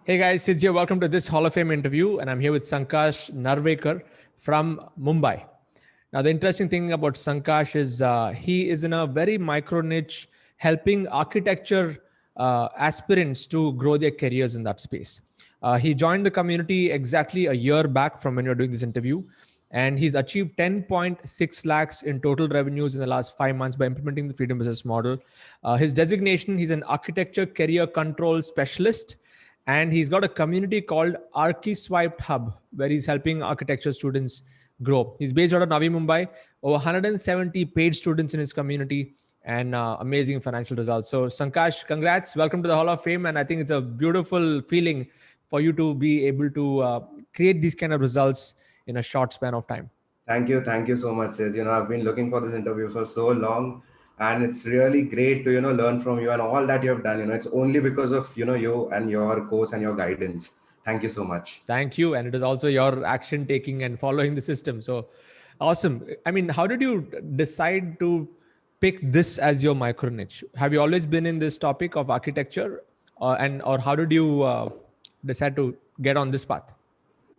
Hey guys, Sid here. Welcome to this Hall of Fame interview, and I'm here with Sankash Narvekar from Mumbai. Now, the interesting thing about Sankash is he is in a very micro niche, helping architecture aspirants to grow their careers in that space. He joined the community exactly a year back from when you're doing this interview, and he's achieved 10.6 lakhs in total revenues in the last 5 months by implementing the Freedom Business Model. His designation, he's an architecture career control specialist, and he's got a community called ArchiSwiped Hub, where he's helping architecture students grow. He's based out of Navi Mumbai, over 170 paid students in his community, and amazing financial results. So, Sankash, congrats. Welcome to the Hall of Fame. And I think it's a beautiful feeling for you to be able to create these kind of results in a short span of time. Thank you so much, Sis. I've been looking for this interview for so long, and it's really great to learn from you and all that you have done. It's only because of you and your course and your guidance. Thank you so much. Thank you. And it is also your action taking and following the system. So awesome. I mean, how did you decide to pick this as your micro niche? Have you always been in this topic of architecture, or how did you decide to get on this path?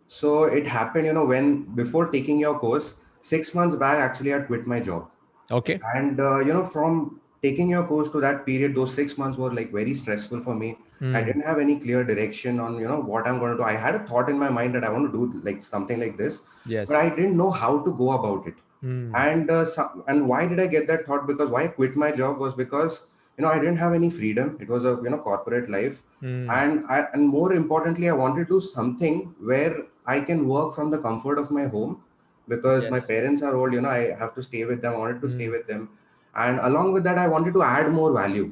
So it happened, when before taking your course, 6 months back, actually, I quit my job. Okay. And from taking your course to that period, those 6 months were like very stressful for me. I Hmm. didn't have any clear direction on what I'm going to do. I had a thought in my mind that I want to do like something like this, but I Yes. didn't know how to go about it. Hmm. And why did I get that thought? Because why I quit my job was because I didn't have any freedom. It was a corporate life, Hmm. and more importantly, I wanted to do something where I can work from the comfort of my home, because my Yes. parents are old. I have to stay with them. I wanted to stay Hmm. with them, and along with that, I wanted to add more value.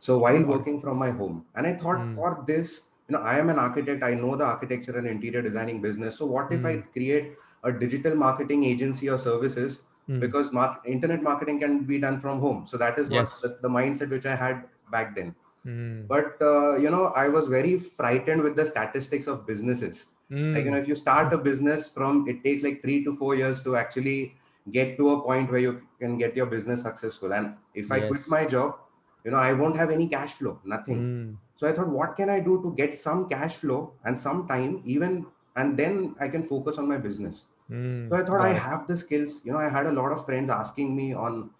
So while Got it. working from my home, and I thought, Hmm. for this, I am an architect, I know the architecture and interior designing business. So what if I Hmm. create a digital marketing agency or services? Hmm. Because internet marketing can be done from home. So that is what Yes. the mindset which I had back then. Hmm. But I was very frightened with the statistics of businesses. Like, Hmm. if you start a business, from it takes like 3 to 4 years to actually get to a point where you can get your business successful. And if I quit Yes. my job, I won't have any cash flow, nothing. Hmm. So I thought, what can I do to get some cash flow and some time, even, and then I can focus on my business. Hmm. So I thought, I Got it. have the skills. I had a lot of friends asking me on,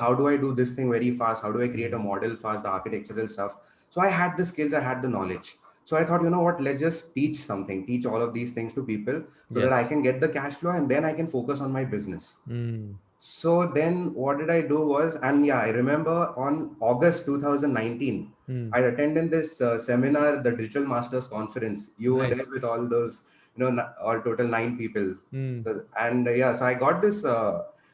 how do I do this thing very fast? How do I create a Hmm. model fast, the architectural stuff? So I had the skills, I had the knowledge. So I thought, what, let's just teach something, teach all of these things to people so that I Yes. can get the cash flow and then I can focus on my business. Hmm. So then what did I do was, and yeah, I remember on August 2019, Hmm. I attended this seminar, the Digital Masters Conference. You were there Nice. with all those, all total 9 people. Hmm. So, and yeah, so I got this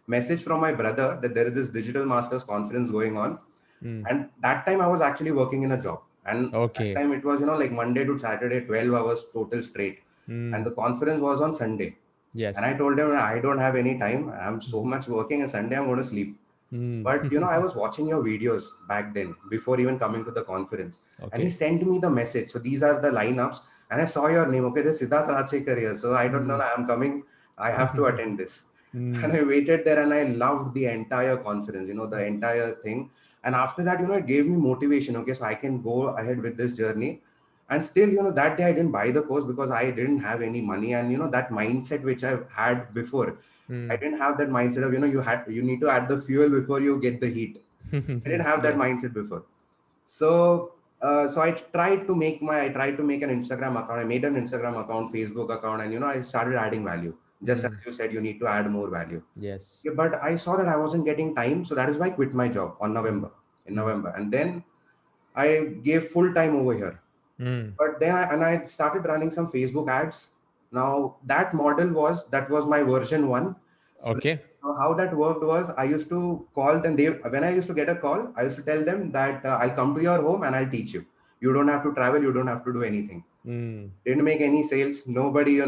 message from my brother that there is this Digital Masters Conference going on. Hmm. And that time I was actually working in a job. And that Okay. time it was, like Monday to Saturday, 12 hours total straight. And Hmm. the conference was on Sunday. And I Yes. told him, I don't have any time. I'm so much working, and Sunday I'm going to sleep. Hmm. But I was watching your videos back then before even coming to the conference. And he Okay. sent me the message. So these are the lineups. And I saw your name. Okay, there's Siddharth Rajsekar here. So I don't know. Hmm. I'm coming. I have to attend this. Hmm. And I waited there and I loved the entire conference, the entire thing. And after that, it gave me motivation. Okay, so I can go ahead with this journey. And still, that day I didn't buy the course because I didn't have any money. And that mindset which I've had before, I Hmm. didn't have that mindset of, you need to add the fuel before you get the heat. I didn't have that Yes. mindset before. So so I tried to make an Instagram account. I made an Instagram account, Facebook account, and I started adding value. Just as Hmm. you said, you need to add more value. Yes. Yeah, but I saw that I wasn't getting time, so that is why I quit my job on Hmm. Hmm. November, and then I gave full time over here. Hmm. But then I started running some Facebook ads. Now that was my version one. So, Okay. so how that worked was, I used to call them. When I used to get a call, I used to tell them that I'll come to your home and I'll teach you. You don't have to travel. You don't have to do anything. Hmm. Didn't make any sales. Nobody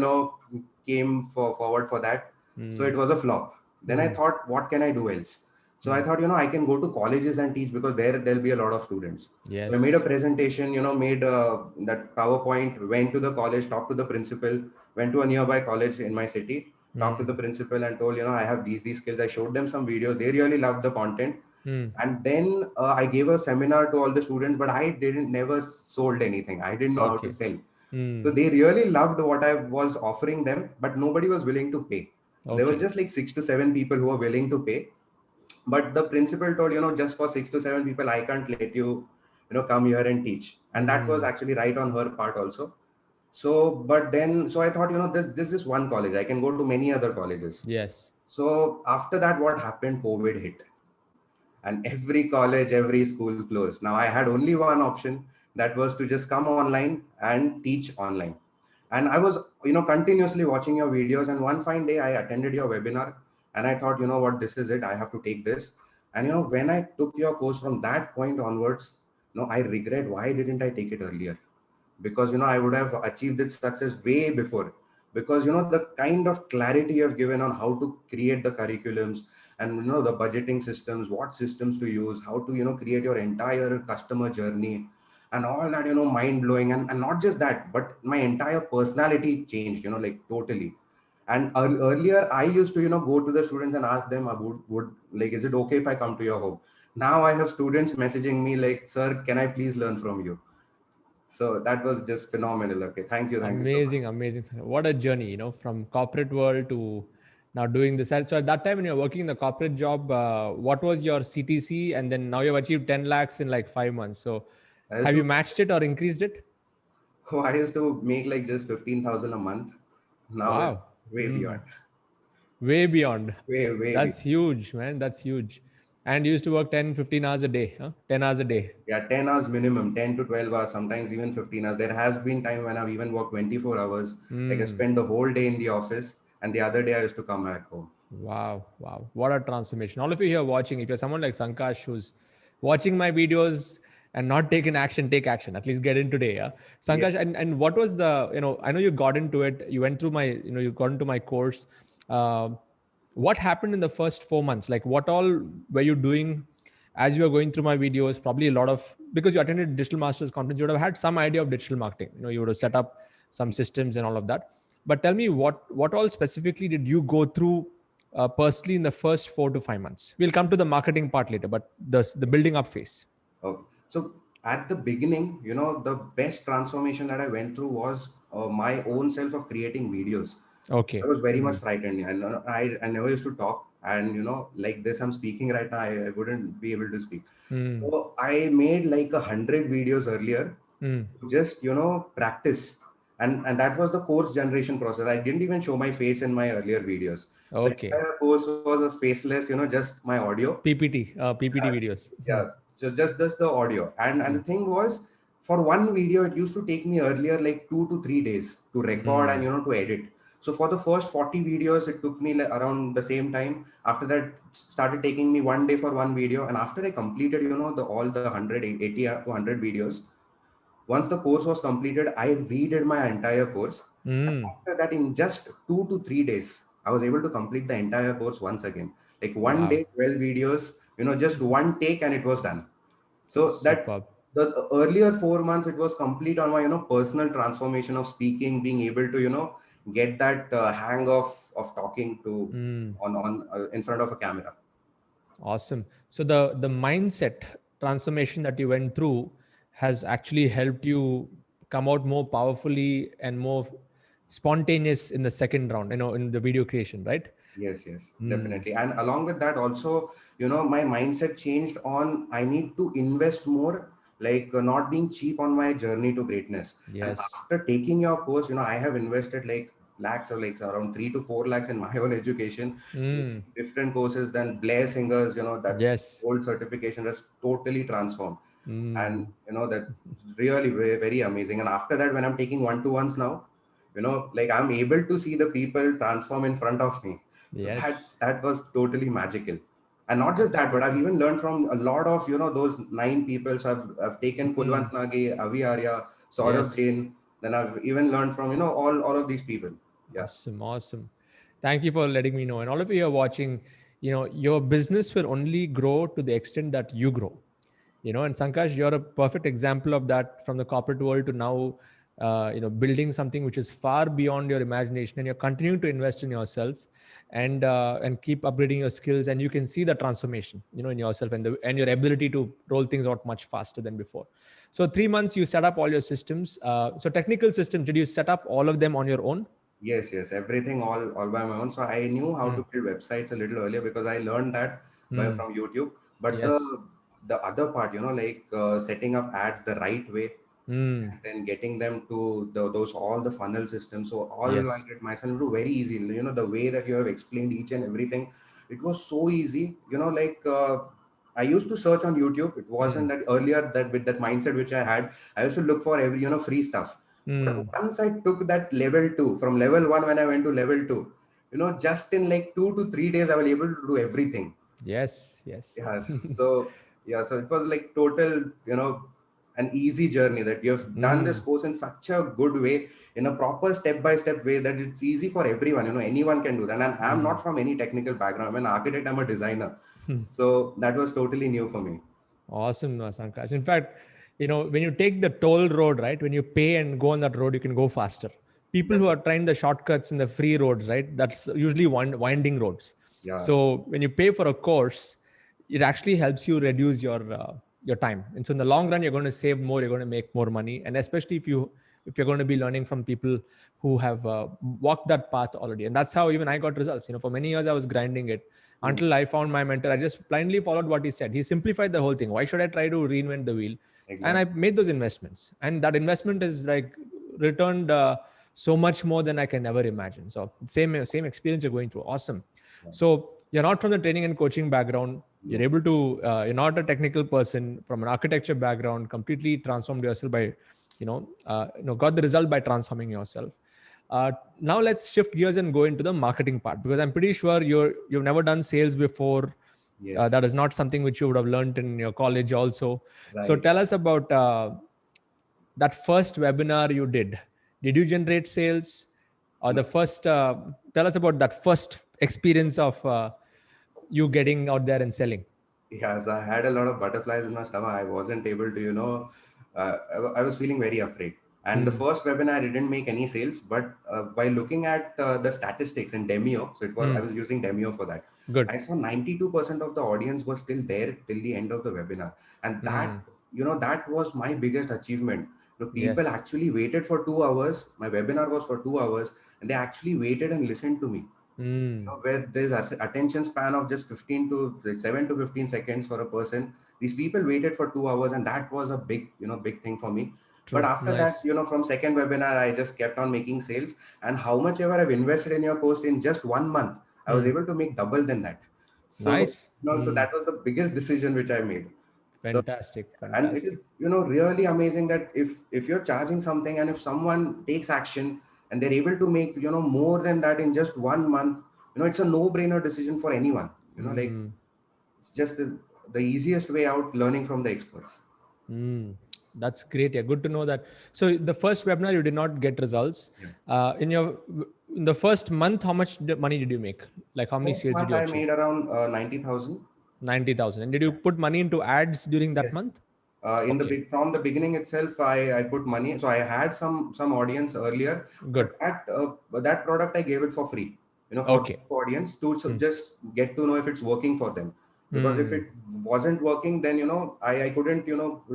came forward for that. So Hmm. it was a flop. Then I Hmm. thought, what can I do else? So I Hmm. thought, I can go to colleges and teach, because there'll be a lot of students. So I made a Yes. presentation, made that PowerPoint, went to the college, talked to the principal, went to a nearby college in my city, talked to Hmm. the principal and told, I have these skills. I showed them some videos. They really loved the content. Hmm. And then I gave a seminar to all the students, but I didn't never sold anything. I didn't know how to Okay. sell. So they really loved what I was offering them, but nobody was willing to pay. There were Okay. just like 6 to 7 people who were willing to pay. But the principal told, just for 6 to 7 people, I can't let you, come here and teach. And that was Mm. actually right on her part also. So, but then, so I thought, this is one college. I can go to many other colleges. Yes. So after that, what happened? COVID hit, and every college, every school closed. Now I had only one option, that was to just come online and teach online. And I was, continuously watching your videos. And one fine day, I attended your webinar, and I thought, what, this is it. I have to take this. And when I took your course from that point onwards, I regret why didn't I take it earlier, because I would have achieved this success way before. Because the kind of clarity you have given on how to create the curriculums, and the budgeting systems, what systems to use, how to create your entire customer journey, and all that, mind blowing. And not just that, but my entire personality changed, like totally. And earlier I used to go to the students and ask them, would like, is it okay if I come to your home? Now I have students messaging me like, sir, can I please learn from you? So that was just phenomenal. Okay, thank you so much. Amazing, amazing. What a journey, from corporate world to now doing this. So at that time when you're working in the corporate job, what was your CTC? And then now you've achieved 10 lakhs in like 5 months. So I used have you to matched it or increased it? I used to make like just 15,000 a month. Now it's Wow. way beyond, Way beyond. way beyond. That's huge, man. That's huge. And you used to work 10, 15 hours a day, huh? 10 hours a day. Yeah, 10 hours minimum, 10 to 12 hours, sometimes even 15 hours. There has been time when I've even worked 24 hours. Like I Mm. spent the whole day in the office, and the other day I used to come back home. Wow, wow. What a transformation. All of you here watching, if you're someone like Sankash who's watching my videos and not taking action, take action. At least get in today. Yeah. Yeah. Sankash, and what was the, I know you got into it. You went through my, you got into my course. Um what happened in the first 4 months? Like what all were you doing as you were going through my videos? Probably a lot of, because you attended Digital Masters conference, you would have had some idea of digital marketing. You would have set up some systems and all of that. But tell me what all specifically did you go through personally in the first 4 to 5 months? We'll come to the marketing part later, but the building up phase. Okay. So at the beginning, the best transformation that I went through was my own self of creating videos. I Okay. was very much Mm. frightened. And I never used to talk. And, like this, I'm speaking right now, I wouldn't be able to speak. Mm. So I made like 100 videos earlier, Mm. just, practice. And that was the course generation process. I didn't even show my face in my earlier videos. The Okay. entire course was a faceless, just my audio. PPT videos. Yeah, so just the audio. And the Mm. thing was, for one video it used to take me earlier like 2 to 3 days to record and Mm. to edit. So for the first 40 videos it took me like around the same time. After that started taking me one day for one video. And after I completed the all the 180 to 100 videos, once the course was completed, I redid my entire course. And Mm. after that, in just 2 to 3 days, I was able to complete the entire course once again. Like one day, Wow. 12 videos, just one take, and it was done. So that Superb. the earlier 4 months, it was complete on my personal transformation of speaking, being able to get that hang of talking to Mm. on in front of a camera. Awesome. So the mindset transformation that you went through has actually helped you come out more powerfully and more spontaneous in the second round, in the video creation, right? Yes, yes, Mm. definitely. And along with that, also, my mindset changed on I need to invest more, like not being cheap on my journey to greatness. And Yes. after taking your course, I have invested like lakhs or like around 3 to 4 lakhs in my own education, Mm. different courses. Then Blair Singers, that Yes. old certification has totally transformed. And Mm. that really very, very amazing. And after that, when I'm taking one-to-ones now, like I'm able to see the people transform in front of me. So that Yes. that was totally magical. And not just that, but I've Absolutely. even learned from a lot of those 9 people. So I've taken Mm. Kulwant Nagi, Avi Arya, Saurabh Yes. Jain. Then I've even learned from all of these people. Yeah. Awesome. Awesome. Thank you for letting me know. And all of you are watching, your business will only grow to the extent that you grow. And Sankash, you're a perfect example of that, from the corporate world to now building something which is far beyond your imagination, and you're continuing to invest in yourself and keep upgrading your skills, and you can see the transformation, in yourself and your ability to roll things out much faster than before. So 3 months you set up all your systems. So technical systems, did you set up all of them on your own? Yes, yes, everything all by my own. So I knew how Hmm. to build websites a little earlier because I learned that Hmm. from YouTube. But Yes. the other part, like setting up ads the right way, Hmm. and then getting them to those all the funnel systems. So all I Yes. did myself to very easy. The way that you have explained each and everything, it was so easy. I used to search on YouTube. It Hmm. wasn't that earlier that with that mindset which I had. I used to look for every free stuff. But Hmm. once I took that level two, from level one when I went to level two, just in like 2 to 3 days, I was able to do everything. Yes. Yes. Yeah. So yeah, so it was like total, an easy journey that you have done this Hmm. course in such a good way, in a proper step-by-step way that it's easy for everyone. Anyone can do that. And I'm Hmm. not from any technical background. I'm an architect, I'm a designer. So that was totally new for me. Awesome, Sankash. In fact, when you take the toll road, right, when you pay and go on that road, you can go faster. People who are trying the shortcuts in the free roads, right, that's usually winding roads. Yeah, So when you pay for a course, it actually helps you reduce your time. And so in the long run, you're going to save more, you're going to make more money. And especially if you're going to be learning from people who have walked that path already. And that's how even I got results. For many years I was grinding it mm, until I found my mentor. I just blindly followed what he said. He simplified the whole thing. Why should I try to reinvent the wheel? And I exactly. made those investments, and that investment is like returned so much more than I can ever imagine. So same experience you're going through. Awesome. Yeah. So you're not from the training and coaching background. You're No. able to. You're not a technical person from an architecture background. Completely transformed yourself by, got the result by transforming yourself. Now let's shift gears and go into the marketing part, because I'm pretty sure you've never done sales before. Yes. That is not something which you would have learned in your college also. So Right. tell us about that first webinar you did. Did you generate sales, or the first? Tell us about that first experience of you getting out there and selling. Yeah, so I had a lot of butterflies in my stomach. I wasn't able to, I was feeling very afraid. And the Hmm. first webinar, I didn't make any sales, but by looking at the statistics in Demio, so I Hmm. was using Demio for that. Good. I saw 92% of the audience was still there till the end of the webinar. And Hmm. that was my biggest achievement. People Yes. actually waited for 2 hours. My webinar was for 2 hours, and they actually waited and listened to me, Hmm. where there's attention span of just 15 to 7 to 15 seconds for a person. These people waited for 2 hours, and that was a big thing for me. But True. after that, Nice. from second webinar, I just kept on making sales, and how much ever I've invested in your course in just 1 month, I was Hmm. able to make double than that. So, Nice. so Hmm. that was the biggest decision which I made. So, Fantastic. and it is Fantastic. really amazing that if you're charging something, and if someone takes action and they're able to make more than that in just 1 month, it's a no brainer decision for anyone. Like, Hmm. it's just the easiest way out, learning from the experts. Mm, that's great. Yeah, good to know that. So the first webinar you did not get results. Yeah. In the first month, how much money did you make? Like how many First sales did month you I achieve? made around 90,000. 90,000. And did you put money into ads during that Yes. month? In the Okay, big from the beginning itself, I put money. So I had some audience earlier, but good. that product I gave it for free. For Okay. audience to Hmm. just get to know if it's working for them. Because if Hmm. it wasn't working, then I couldn't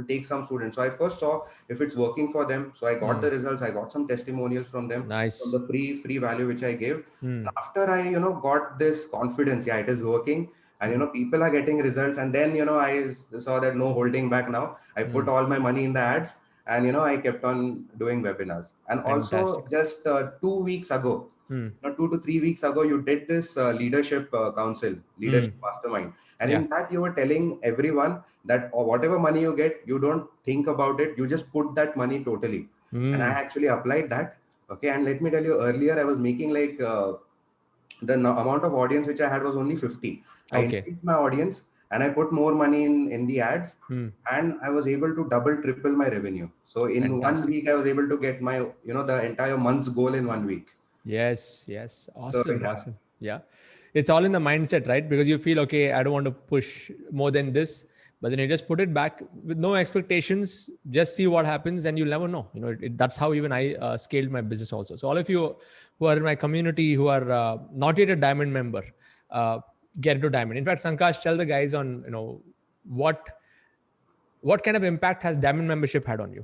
take some students. So I first saw if it's working for them. So I got Hmm. the results. I got some testimonials from them, from Nice. the free value which I gave. Hmm. After I got this confidence, yeah, it is working, and Hmm. people are getting results. And then I saw that no holding back now. I Hmm. put all my money in the ads, and I kept on doing webinars. And also, Fantastic. just 2 weeks ago, Hmm. 2 to 3 weeks ago, you did this leadership council, Hmm. leadership mastermind, and Yeah. in that you were telling everyone that whatever money you get, you don't think about it, you just put that money totally. And I Hmm. actually applied that. Okay, and let me tell you, earlier I was making like the amount of audience which I had was only 50. I Okay. increased my audience, and I put more money in the ads, Hmm. and I was able to double, triple my revenue. So in one Fantastic. week, I was able to get my, the entire month's goal in one week. Yes, yes. So Awesome, yeah, awesome. Yeah. It's all in the mindset, right? Because you feel, okay, I don't want to push more than this, but then you just put it back with no expectations, just see what happens, and you'll never know. That's how even I scaled my business also. So all of you who are in my community who are not yet a diamond member, uh, get into diamond. In fact, Sankash, tell the guys on what kind of impact has diamond membership had on you?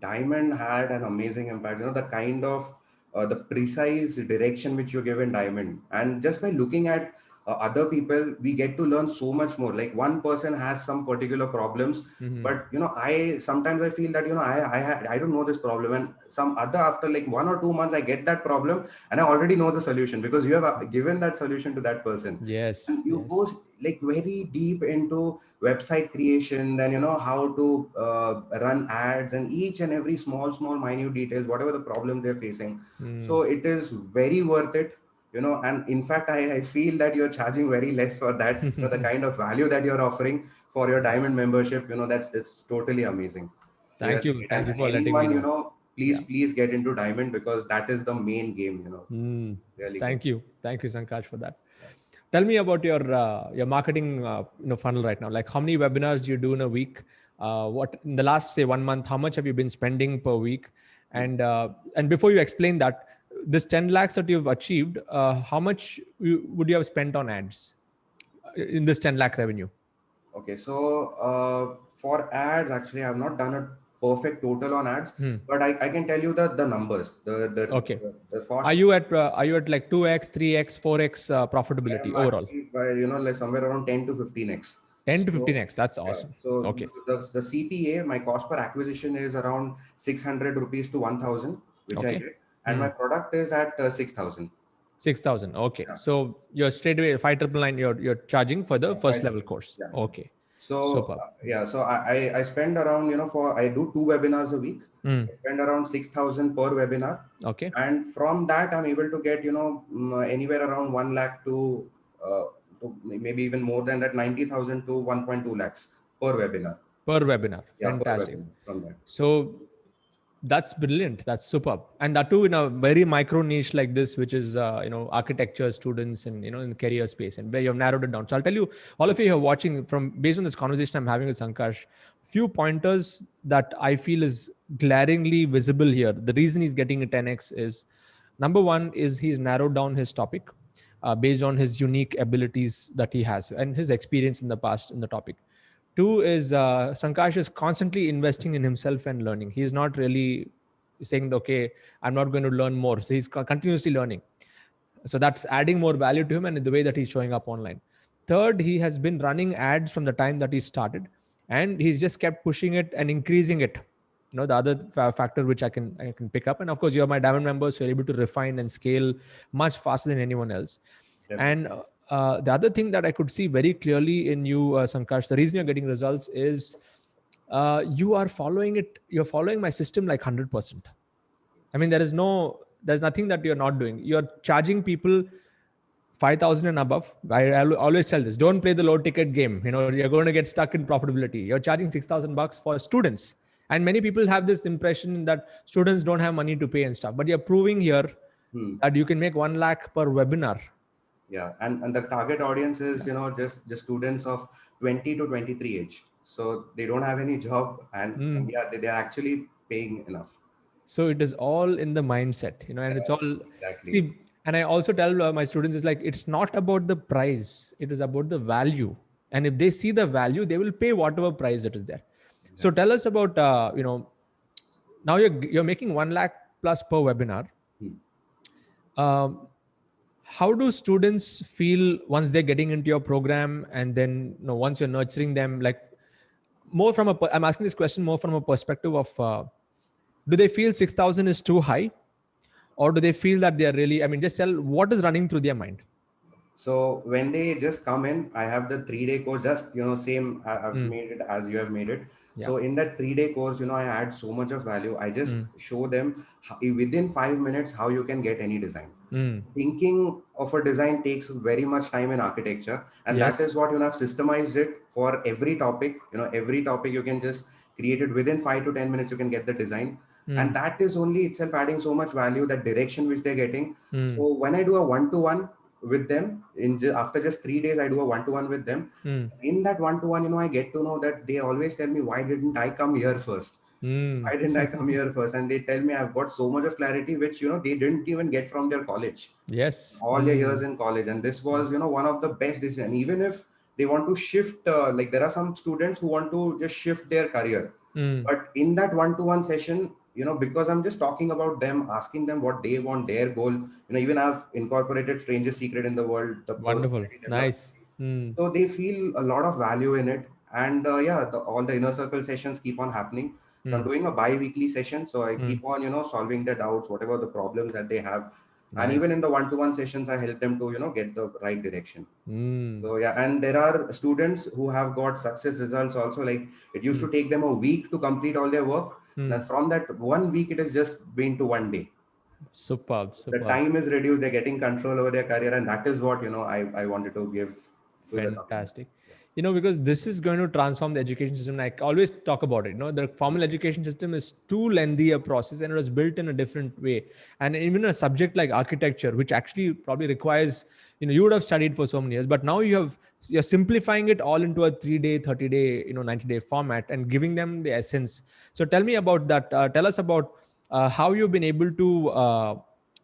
Diamond had an amazing impact. The kind of the precise direction which you give in Diamond, and just by looking at other people, we get to learn so much more. Like one person has some particular problems, but I sometimes I feel that I don't know this problem, and some other after like 1 or 2 months I get that problem, and I already know the solution because you have given that solution to that person, Yes, and you yes. go like very deep into website creation, then how to run ads and each and every small minute details, whatever the problem they're facing. So it is very worth it. And in fact I feel that you're charging very less for that. The kind of value that you're offering for your diamond membership, that's totally amazing. Thank you. Really. Thank you And for letting me anyone, know. please Yeah. please get into diamond because that is the main game. Really good. Thank you. Thank you, Sankash, for that. Tell me about your marketing funnel right now. Like how many webinars do you do in a week? What in the last say 1 month? How much have you been spending per week? And before you explain that, this 10 lakhs that you've achieved, how much would you have spent on ads in this 10 lakh revenue? Okay, so for ads, actually, I've not done a perfect total on ads, but I can tell you the numbers, Okay. the cost. Are you at like 2x, 3x, 4x I profitability am overall? actually by like somewhere around 10 to 15x. 10 to So 15x. That's yeah, awesome. so Okay. the CPA, my cost per acquisition is around 600 rupees to 1,000, which I Okay. get, and my product is at 6,000. 6,000. Okay. Yeah. So you're straight away 599 you're charging for the first level course. Yeah. Okay. So Superb. yeah, so I spend around for I do 2 webinars a week. I spend around 6,000 per webinar, Okay. and from that I'm able to get anywhere around 1 lakh to maybe even more than that, 90,000 to 1.2 lakhs per webinar. Per webinar. Yeah, per Fantastic. webinar from that. So that's brilliant. That's superb. And that too in a very micro niche like this, which is architecture students and in career space, and where you've narrowed it down. So I'll tell you, all of you who are watching, from based on this conversation I'm having with Sankash, few pointers that I feel is glaringly visible here. The reason he's getting a 10x is, number one is he's narrowed down his topic based on his unique abilities that he has and his experience in the past in the topic. Two is Sankash is constantly investing in himself and learning. He is not really saying, okay, I'm not going to learn more. So he's continuously learning. So that's adding more value to him and the way that he's showing up online. Third, he has been running ads from the time that he started, and he's just kept pushing it and increasing it. The other factor which I can pick up, and of course you're my diamond member, so you're able to refine and scale much faster than anyone else. Definitely. And the other thing that I could see very clearly in you, Sankash, the reason you're getting results is you're following my system like 100%. I mean, there's nothing that you're not doing. You're charging people 5,000 and above. I always tell this: don't play the low ticket game. You're going to get stuck in profitability. You're charging 6,000 bucks for students, and many people have this impression that students don't have money to pay and stuff. But you're proving here that you can make 1 lakh per webinar. Yeah, and the target audience is just students of 20 to 23 age, so they don't have any job, and yeah, they're actually paying enough. So it is all in the mindset, and it's all, Exactly. see, and I also tell my students, is like, it's not about the price, it is about the value. And if they see the value, they will pay whatever price it is there. So Exactly. tell us about, now you're making 1 lakh plus per webinar. Hmm. Um, how do students feel once they're getting into your program, and then once you're nurturing them, like more from I'm asking this question more from a perspective of, do they feel 6,000 is too high, or do they feel that they are really, I mean, just tell what is running through their mind. So when they just come in, I have the 3 day course, just, same, I've made it as you have made it. Yeah. So in that 3 day course, I add so much of value. I just show them within 5 minutes how you can get any design. Thinking of a design takes very much time in architecture. And that Yes. is what, I've systemized it for every topic. Every topic you can just create it within 5 to 10 minutes, you can get the design. And that is only itself adding so much value, that direction which they're getting. So when I do a one-to-one, with them after just 3 days. I do a one-to-one with them. Mm. In that one-to-one, I get to know that they always tell me, why didn't I come here first? Mm. Why didn't I come here first? And they tell me I've got so much of clarity, which, they didn't even get from their college, Yes. all their years Mm. in college. And this was, one of the best decisions. Even if they want to shift, like there are some students who want to just shift their career. Mm. But in that one-to-one session, because I'm just talking about them, asking them what they want, their goal, even I've incorporated Strangest Secret in the World, the Wonderful. personality development. Nice. Mm. So they feel a lot of value in it. And yeah, all the inner circle sessions keep on happening. So I'm Mm. doing a bi-weekly session. So I Mm. keep on, solving their doubts, whatever the problems that they have. And even Nice. in the one-to-one sessions, I help them to, get the right direction. Mm. So yeah, and there are students who have got success results also. Like it used Mm. to take them a week to complete all their work. Mm. And from that 1 week, it has just been to 1 day. Superb. The Superb. time is reduced. They're getting control over their career, and that is what I wanted to give to the community. Fantastic. Because this is going to transform the education system. I always talk about it. The formal education system is too lengthy a process, and it was built in a different way. And even a subject like architecture, which actually probably requires, you would have studied for so many years, but now you're simplifying it all into a 3-day, 30-day, 90-day format and giving them the essence. So tell me about that. Tell us about how you've been able to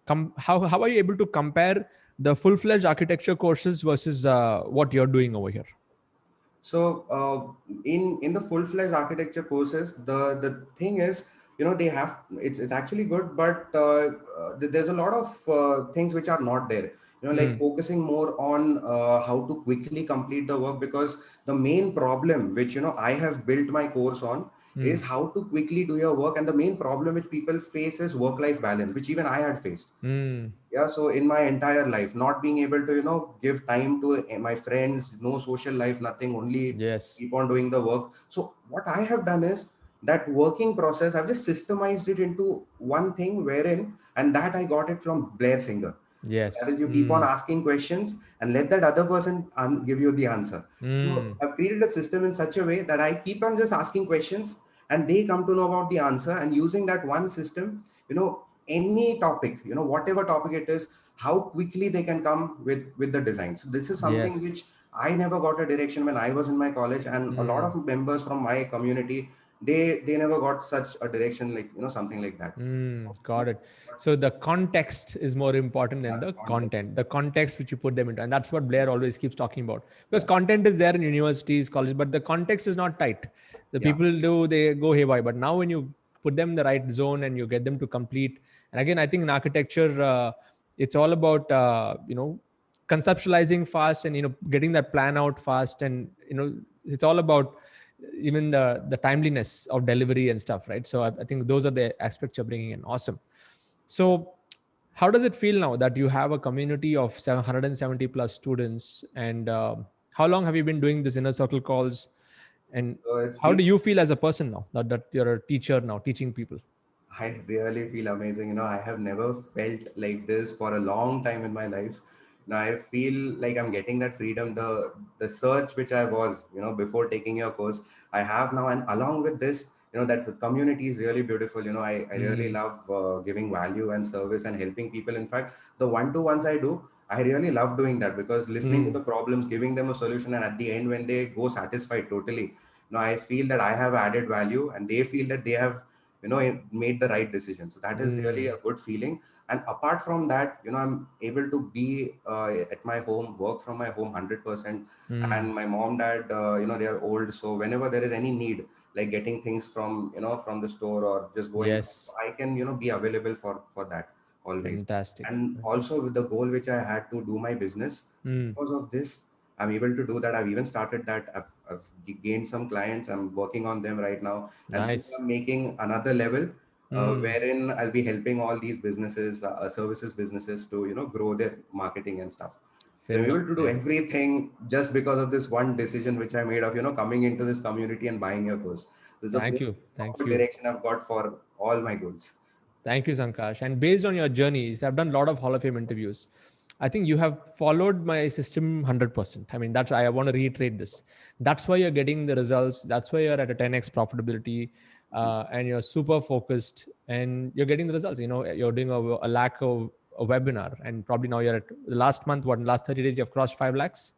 how are you able to compare the full-fledged architecture courses versus what you're doing over here? So in the full-fledged architecture courses, the thing is, they have it's actually good, but there's a lot of things which are not there. Like Mm. focusing more on how to quickly complete the work, because the main problem which I have built my course on is Mm. how to quickly do your work. And the main problem which people face is work-life balance, which even I had faced. Mm. Yeah, so in my entire life, not being able to give time to my friends, no social life, nothing, only Yes. keep on doing the work. So what I have done is that working process, I've just systemized it into one thing, wherein, and that I got it from Blair Singer. So that Yes. is, you keep on Mm. asking questions and let that other person give you the answer. So Mm. I've created a system in such a way that I keep on just asking questions, and they come to know about the answer. And using that one system, any topic, whatever topic it is, how quickly they can come with the design. So this is something Yes. which I never got a direction when I was in my college, and a lot Mm. of members from my community, they never got such a direction, like something like that. Got it. So the context is more important than Yeah, the content. content, the context which you put them into. And that's what Blair always keeps talking about. Because Yeah, content is there in universities, colleges, but the context is not tight. The yeah, people they go haywire. But now when you put them in the right zone and you get them to complete, and again, I think in architecture, it's all about, conceptualizing fast and, getting that plan out fast. And, it's all about even the timeliness of delivery and stuff, right? So I think those are the aspects you're bringing in. Awesome. So how does it feel now that you have a community of 770 plus students, and how long have you been doing this inner circle calls, and so it's how been, do you feel as a person now that you're a teacher now teaching people? I really feel amazing. I have never felt like this for a long time in my life. Now I feel like I'm getting that freedom, the search which I was, before taking your course, I have now. And along with this, that the community is really beautiful. I really Mm. love giving value and service and helping people. In fact, the one-to-ones I do, I really love doing that, because listening to Mm. the problems, giving them a solution, and at the end when they go satisfied totally, I feel that I have added value, and they feel that they have made the right decision. So that is really Mm. a good feeling. And apart from that, I'm able to be at my home, work from my home 100%. Mm. And my mom, dad, they are old, so whenever there is any need, like getting things from the store or just going, Yes. I can be available for that always. Fantastic. And also with the goal which I had to do my business, Mm. because of this, I'm able to do that. I've even started that. I've gained some clients. I'm working on them right now, and soon Nice. I'm making another level, Mm. wherein I'll be helping all these businesses, services businesses, to grow their marketing and stuff. So I'm able to do Phenomenal. everything just because of this one decision which I made of coming into this community and buying your course. So it's a Thank very you. Thank proper you. direction I've got for all my goals. Thank you, Sankash. And based on your journeys, I've done a lot of Hall of Fame interviews. I think you have followed my system 100%. I mean, I want to reiterate this. That's why you're getting the results. That's why you're at a 10x profitability, and you're super focused and you're getting the results. You're doing a lack of a webinar, and probably now you're at the last month, last 30 days, you've crossed 5 lakhs,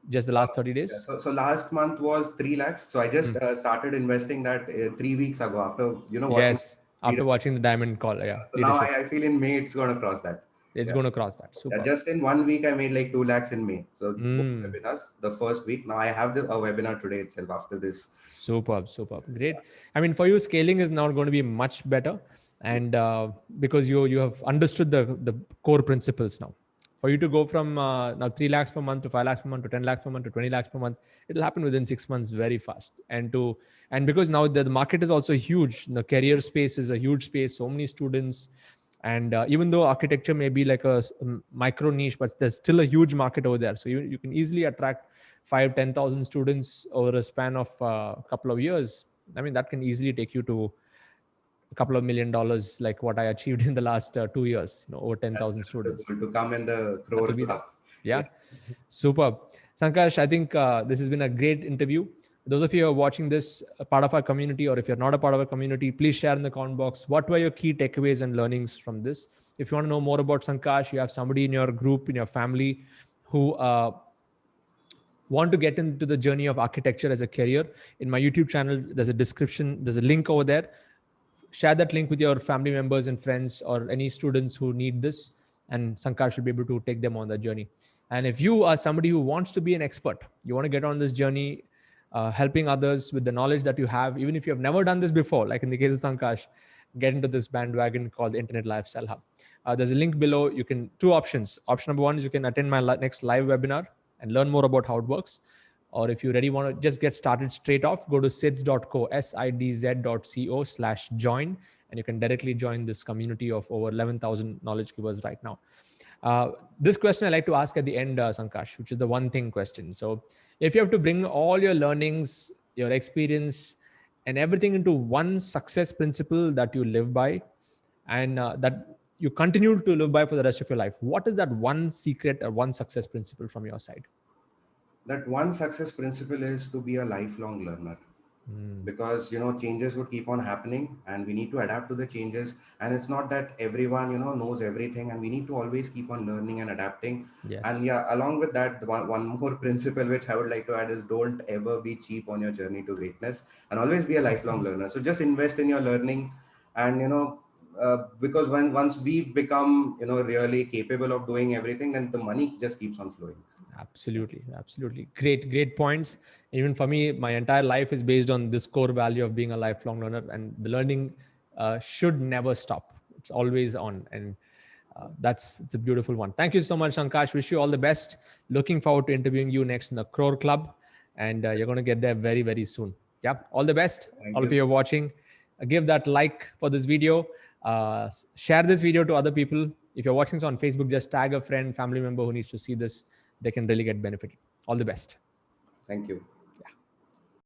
just the last 30 Yeah, days. so last month was 3 lakhs. So I just started investing that 3 weeks ago after, watching. Yes. After watching the diamond call, yeah, So now leadership, I feel in May it's going to cross that. it's Yeah. going to cross that. Yeah, Super. just in 1 week, I made like 2 lakhs in May. So both Mm. webinars, the first week. Now I have a webinar today itself after this. Superb, superb, great. I mean, for you, scaling is now going to be much better, and because you have understood the core principles now. For you to go from now 3 lakhs per month to 5 lakhs per month to 10 lakhs per month to 20 lakhs per month, it'll happen within 6 months very fast. And because now the market is also huge, the career space is a huge space, so many students, and even though architecture may be like a micro niche, but there's still a huge market over there. So you can easily attract 5-10,000 students over a span of a couple of years. I mean, that can easily take you to a couple of $1 million, like what I achieved in the last 2 years, over 10,000 That's the students. goal, to come in the That crore will be that. club. Yeah. Superb. Sankash, I think this has been a great interview. Those of you who are watching this, a part of our community, or if you're not a part of our community, please share in the comment box what were your key takeaways and learnings from this. If you want to know more about Sankash, you have somebody in your group, in your family, who want to get into the journey of architecture as a career. In my YouTube channel, there's a description, there's a link over there. Share that link with your family members and friends, or any students who need this, and Sankash will be able to take them on that journey. And if you are somebody who wants to be an expert, you want to get on this journey, helping others with the knowledge that you have, even if you have never done this before, like in the case of Sankash, get into this bandwagon called the Internet Lifestyle Hub. There's a link below. You can, two options. Option number one is you can attend my next live webinar and learn more about how it works. Or if you really want to just get started straight off, go to sidz.co, sidz.co/join, and you can directly join this community of over 11,000 knowledge givers right now. This question I like to ask at the end, Sankash, which is the one thing question. So if you have to bring all your learnings, your experience, and everything into one success principle that you live by, and that you continue to live by for the rest of your life, what is that one secret or one success principle from your side? That one success principle is to be a lifelong learner, because changes would keep on happening and we need to adapt to the changes. And it's not that everyone knows everything, and we need to always keep on learning and adapting. And Yes. yeah, along with that, one more principle which I would like to add is, don't ever be cheap on your journey to greatness, and always be a lifelong learner. So just invest in your learning. And because once we become really capable of doing everything, then the money just keeps on flowing. Absolutely, absolutely. Great points. Even for me, my entire life is based on this core value of being a lifelong learner, and the learning should never stop. It's always on, and it's a beautiful one. Thank you so much, Sankash. Wish you all the best. Looking forward to interviewing you next in the Crore Club, and you're going to get there very, very soon. Yeah, all the best. Thank All you of you are watching. Give that like for this video. Share this video to other people. If you're watching this on Facebook, just tag a friend, family member who needs to see this. They can really get benefited. All the best. Thank you.